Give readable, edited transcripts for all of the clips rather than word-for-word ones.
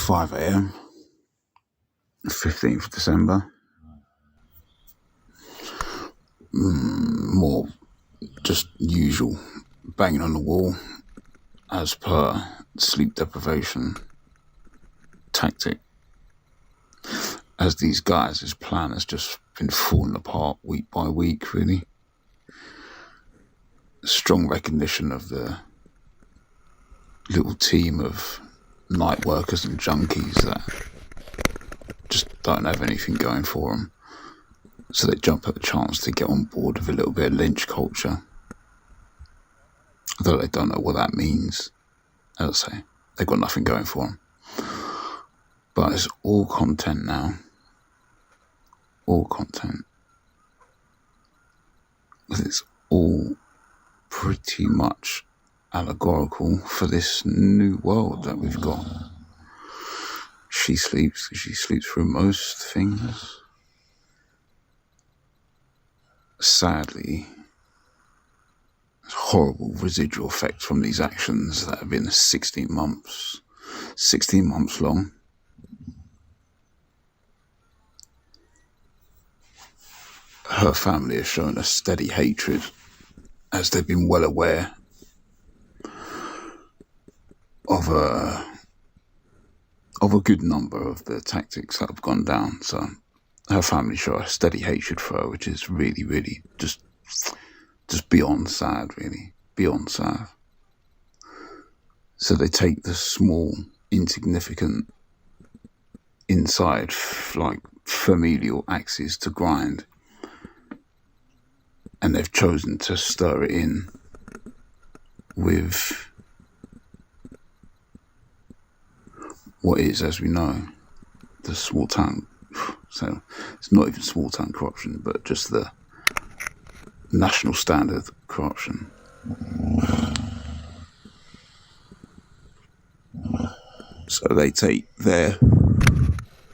5 a.m, 15th of December. More just usual banging on the wall as per sleep deprivation tactic. As these guys, this plan has just been falling apart week by week, really. Strong recognition of the little team of night workers and junkies that just don't have anything going for them. So they jump at the chance to get on board with a little bit of lynch culture. Although they don't know what that means. As I say, they've got nothing going for them. But it's all content now. All content. It's all pretty much allegorical for this new world that we've got. She sleeps through most things. Sadly, horrible residual effects from these actions that have been 16 months long. Her family has shown a steady hatred, as they've been well aware of a good number of the tactics that have gone down. So her family show a steady hatred for her, which is really, really just beyond sad, really. Beyond sad. So they take the small, insignificant, inside, like, familial axes to grind, and they've chosen to stir it in with what is, as we know, the small town. So it's not even small town corruption, but just the national standard corruption. So they take their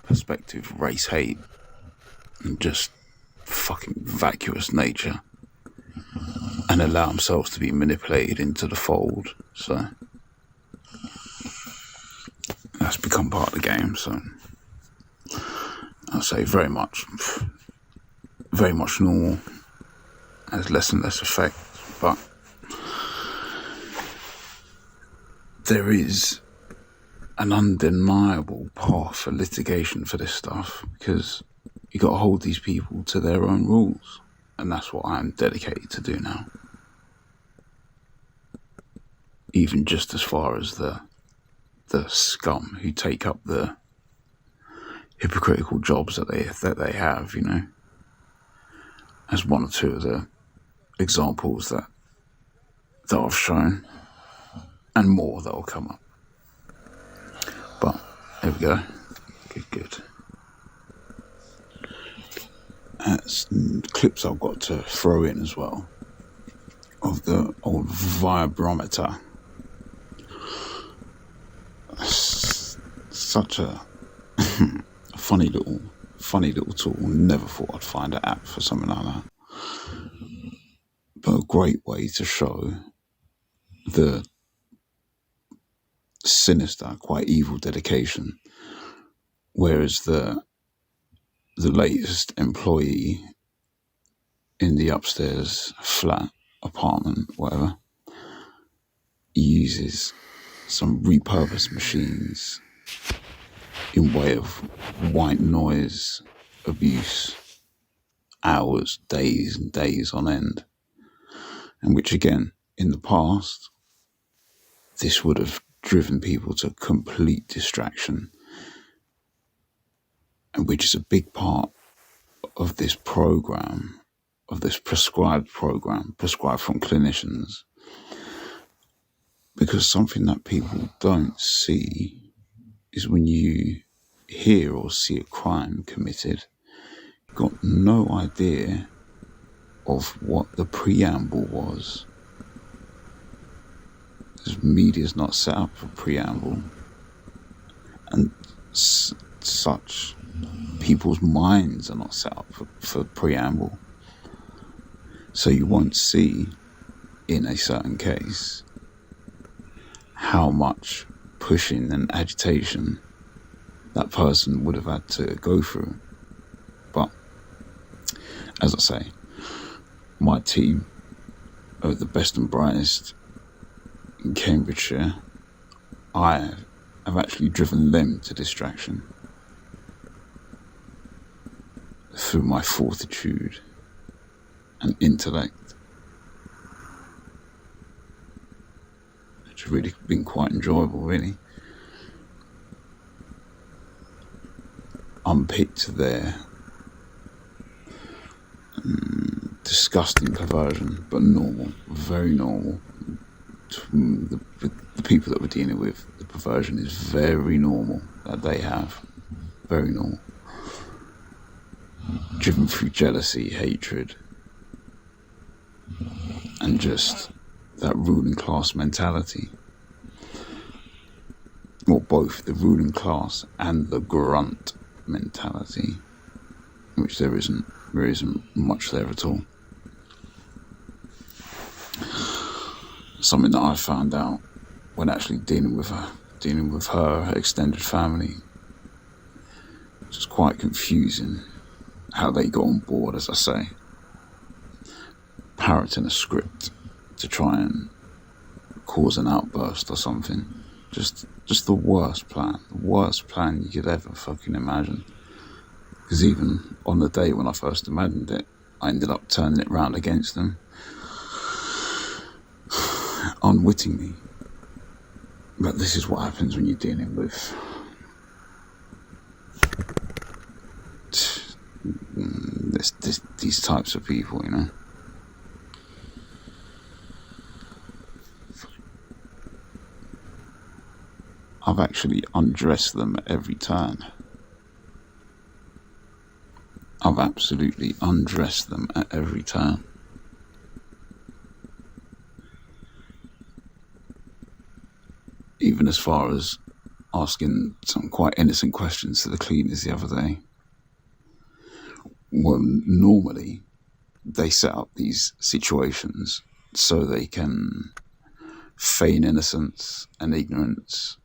perspective, race hate, and just fucking vacuous nature, and allow themselves to be manipulated into the fold. So that's become part of the game. So I'll say very much normal, has less and less effect, but there is an undeniable path for litigation for this stuff, because you got to hold these people to their own rules, and that's what I'm dedicated to do now. Even just as far as the scum who take up the hypocritical jobs that they have, you know, as one or two of the examples that I've shown, and more that will come up. But there we go. Good. That's clips I've got to throw in as well of the old vibrometer. Such a funny little tool. Never thought I'd find an app for something like that. But a great way to show the sinister, quite evil dedication. Whereas the latest employee in the upstairs flat, apartment, whatever, uses some repurposed machines in way of white noise abuse, hours, days and days on end. And which, again, in the past, this would have driven people to complete distraction, and which is a big part of this program, of this prescribed from clinicians. Because something that people don't see is when you hear or see a crime committed, you've got no idea of what the preamble was. Because media's not set up for preamble, and such people's minds are not set up for preamble. So you won't see, in a certain case, how much pushing and agitation that person would have had to go through. But as I say, my team are the best and brightest in Cambridgeshire. I have actually driven them to distraction through my fortitude and intellect. It's really been quite enjoyable, really. Unpicked their disgusting perversion, but normal, very normal. The people that we're dealing with, the perversion is very normal that they have, very normal. Driven through jealousy, hatred, and just that ruling class mentality. Or both the ruling class and the grunt mentality, which there isn't much there at all. Something that I found out when actually dealing with her extended family. It's just quite confusing how they got on board, as I say, parroting a script to try and cause an outburst or something. Just the worst plan you could ever fucking imagine. Because even on the day when I first imagined it, I ended up turning it round against them, unwittingly. But this is what happens when you're dealing with these types of people, you know. I've actually undressed them at every turn. I've absolutely undressed them at every turn. Even as far as asking some quite innocent questions to the cleaners the other day. Well, normally they set up these situations so they can feign innocence and ignorance.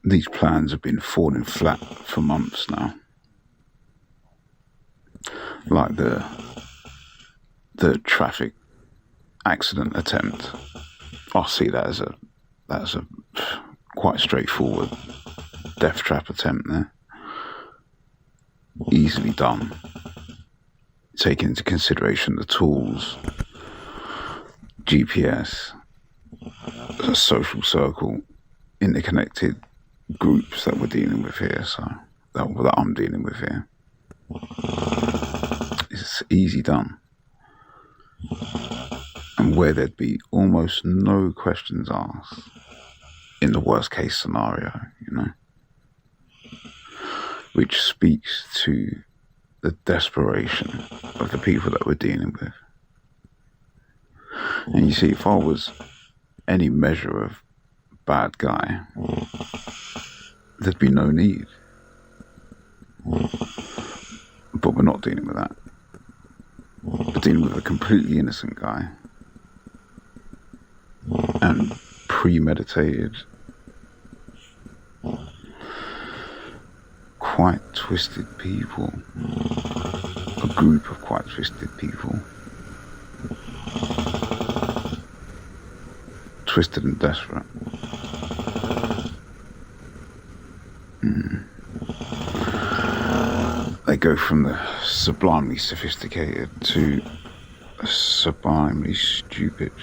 These plans have been falling flat for months now. Like the traffic accident attempt. I see that as a quite straightforward death trap attempt there. Easily done. Taking into consideration the tools, GPS, a social circle, interconnected groups that we're dealing with here, so that I'm dealing with here. It's easy done. And where there'd be almost no questions asked in the worst case scenario, you know, which speaks to the desperation of the people that we're dealing with. And you see, if I was any measure of bad guy, there'd be no need. But we're not dealing with that. We're dealing with a completely innocent guy. And premeditated, quite twisted people. A group of quite twisted people. Twisted and desperate. They go from the sublimely sophisticated to sublimely stupid.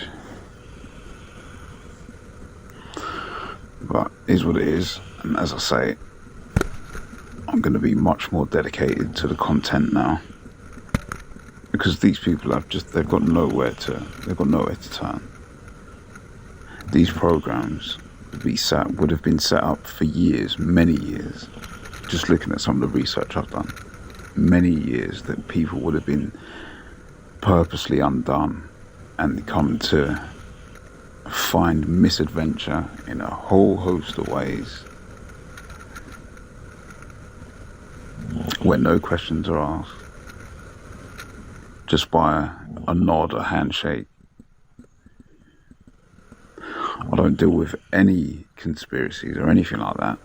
But it is what it is, and as I say, I'm going to be much more dedicated to the content now, because these people they've got nowhere to turn. These programs would have been set up for years, many years. Just looking at some of the research I've done, many years that people would have been purposely undone and come to find misadventure in a whole host of ways where no questions are asked, just by a nod, a handshake. I don't deal with any conspiracies or anything like that.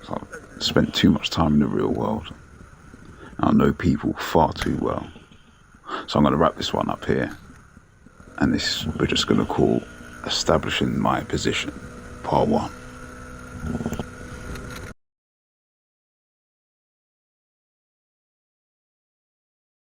So I've spent too much time in the real world. I know people far too well. So I'm going to wrap this one up here. And this we're just going to call Establishing My Position, Part 1.